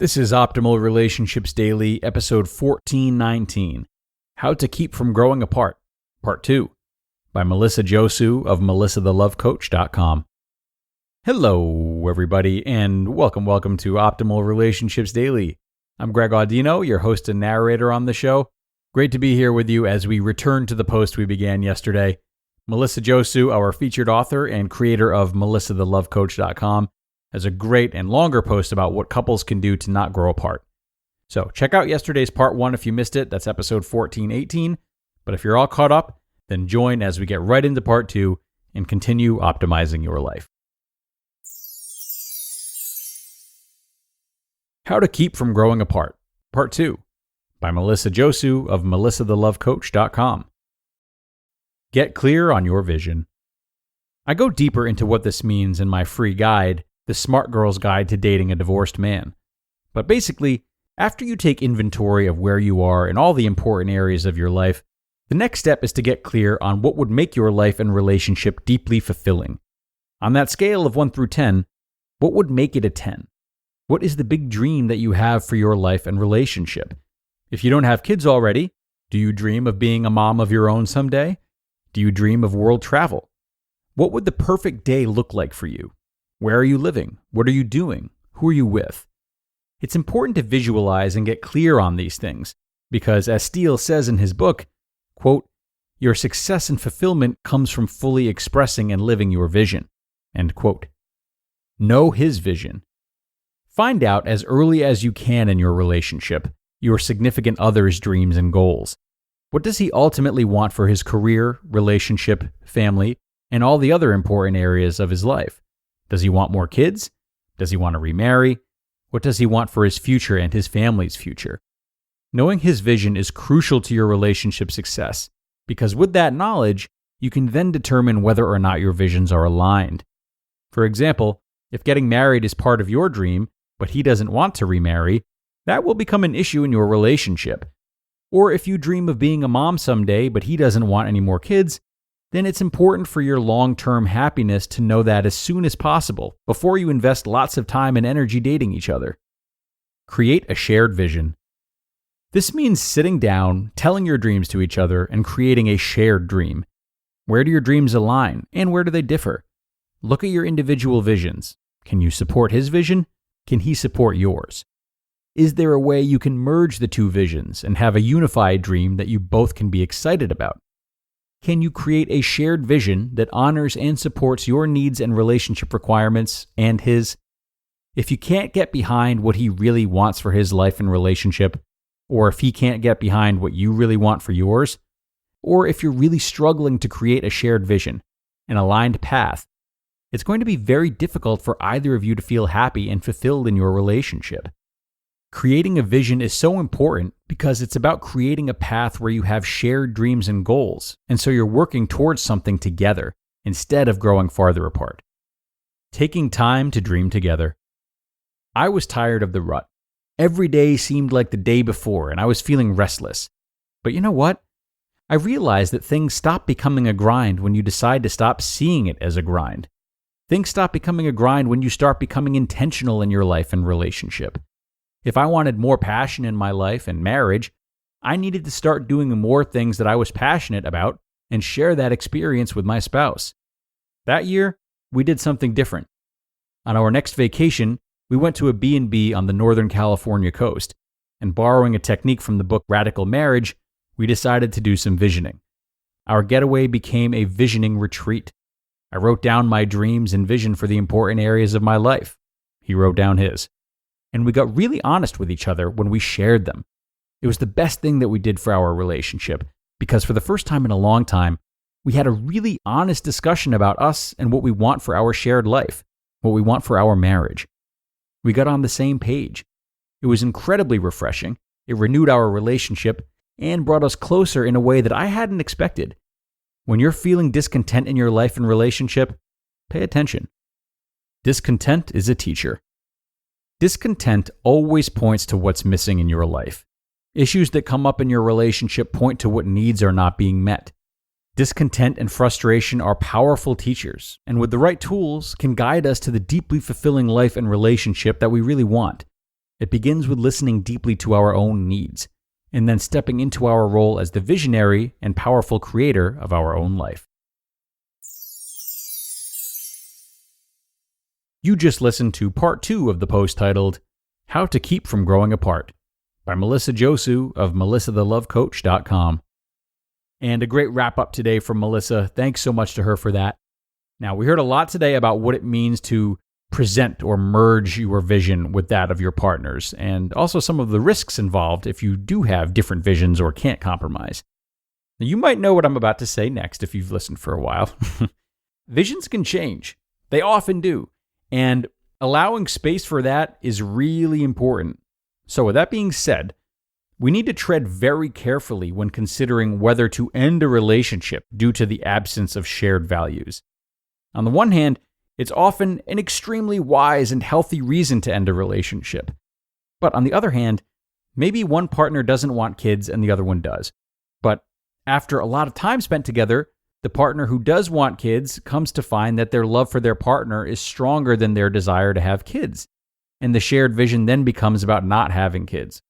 This is Optimal Relationships Daily, episode 1419, How to Keep from Growing Apart, Part 2, by Melissa Josue of melissathelovecoach.com. Hello, everybody, and welcome to Optimal Relationships Daily. I'm Greg Audino, your host and narrator on the show. Great to be here with you as we return to the post we began yesterday. Melissa Josue, our featured author and creator of melissathelovecoach.com, has a great and longer post about what couples can do to not grow apart. So check out yesterday's part 1 if you missed it. That's episode 1418. But if you're all caught up, then join as we get right into part 2 and continue optimizing your life. How to Keep from Growing Apart, Part 2, by Melissa Josue of melissathelovecoach.com. Get clear on your vision. I go deeper into what this means in my free guide, The Smart Girl's Guide to Dating a Divorced Man. But basically, after you take inventory of where you are in all the important areas of your life, the next step is to get clear on what would make your life and relationship deeply fulfilling. On that scale of 1 through 10, what would make it a 10? What is the big dream that you have for your life and relationship? If you don't have kids already, do you dream of being a mom of your own someday? Do you dream of world travel? What would the perfect day look like for you? Where are you living? What are you doing? Who are you with? It's important to visualize and get clear on these things because, as Steele says in his book, quote, your success and fulfillment comes from fully expressing and living your vision, end quote. Know his vision. Find out as early as you can in your relationship your significant other's dreams and goals. What does he ultimately want for his career, relationship, family, and all the other important areas of his life? Does he want more kids? Does he want to remarry? What does he want for his future and his family's future? Knowing his vision is crucial to your relationship success because with that knowledge, you can then determine whether or not your visions are aligned. For example, if getting married is part of your dream, but he doesn't want to remarry, that will become an issue in your relationship. Or if you dream of being a mom someday, but he doesn't want any more kids, then it's important for your long-term happiness to know that as soon as possible before you invest lots of time and energy dating each other. Create a shared vision. This means sitting down, telling your dreams to each other, and creating a shared dream. Where do your dreams align, and where do they differ? Look at your individual visions. Can you support his vision? Can he support yours? Is there a way you can merge the two visions and have a unified dream that you both can be excited about? Can you create a shared vision that honors and supports your needs and relationship requirements and his? If you can't get behind what he really wants for his life and relationship, or if he can't get behind what you really want for yours, or if you're really struggling to create a shared vision, an aligned path, it's going to be very difficult for either of you to feel happy and fulfilled in your relationship. Creating a vision is so important because it's about creating a path where you have shared dreams and goals, and so you're working towards something together instead of growing farther apart. Taking time to dream together. I was tired of the rut. Every day seemed like the day before, and I was feeling restless. But you know what? I realized that things stop becoming a grind when you decide to stop seeing it as a grind. Things stop becoming a grind when you start becoming intentional in your life and relationship. If I wanted more passion in my life and marriage, I needed to start doing more things that I was passionate about and share that experience with my spouse. That year, we did something different. On our next vacation, we went to a B&B on the Northern California coast, and borrowing a technique from the book Radical Marriage, we decided to do some visioning. Our getaway became a visioning retreat. I wrote down my dreams and vision for the important areas of my life. He wrote down his. And we got really honest with each other when we shared them. It was the best thing that we did for our relationship because for the first time in a long time, we had a really honest discussion about us and what we want for our shared life, what we want for our marriage. We got on the same page. It was incredibly refreshing. It renewed our relationship and brought us closer in a way that I hadn't expected. When you're feeling discontent in your life and relationship, pay attention. Discontent is a teacher. Discontent always points to what's missing in your life. Issues that come up in your relationship point to what needs are not being met. Discontent and frustration are powerful teachers, and with the right tools, can guide us to the deeply fulfilling life and relationship that we really want. It begins with listening deeply to our own needs, and then stepping into our role as the visionary and powerful creator of our own life. You just listened to part 2 of the post titled, How to Keep from Growing Apart, by Melissa Josue of melissathelovecoach.com. And a great wrap up today from Melissa. Thanks so much to her for that. Now, we heard a lot today about what it means to present or merge your vision with that of your partner's, and also some of the risks involved if you do have different visions or can't compromise. Now, you might know what I'm about to say next if you've listened for a while. Visions can change. They often do. And allowing space for that is really important. So with that being said, we need to tread very carefully when considering whether to end a relationship due to the absence of shared values. On the one hand, it's often an extremely wise and healthy reason to end a relationship. But on the other hand, maybe one partner doesn't want kids and the other one does. But after a lot of time spent together, the partner who does want kids comes to find that their love for their partner is stronger than their desire to have kids. And the shared vision then becomes about not having kids.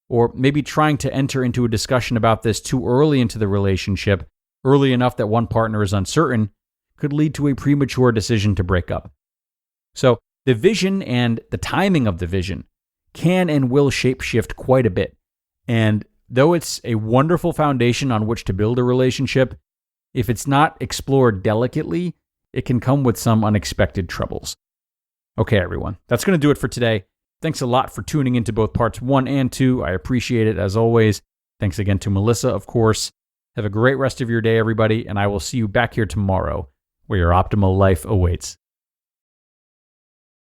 Or maybe trying to enter into a discussion about this too early into the relationship, early enough that one partner is uncertain, could lead to a premature decision to break up. So the vision and the timing of the vision can and will shapeshift quite a bit. And though it's a wonderful foundation on which to build a relationship, if it's not explored delicately, it can come with some unexpected troubles. Okay, everyone, that's going to do it for today. Thanks a lot for tuning into both parts 1 and 2. I appreciate it as always. Thanks again to Melissa, of course. Have a great rest of your day, everybody, and I will see you back here tomorrow, where your optimal life awaits.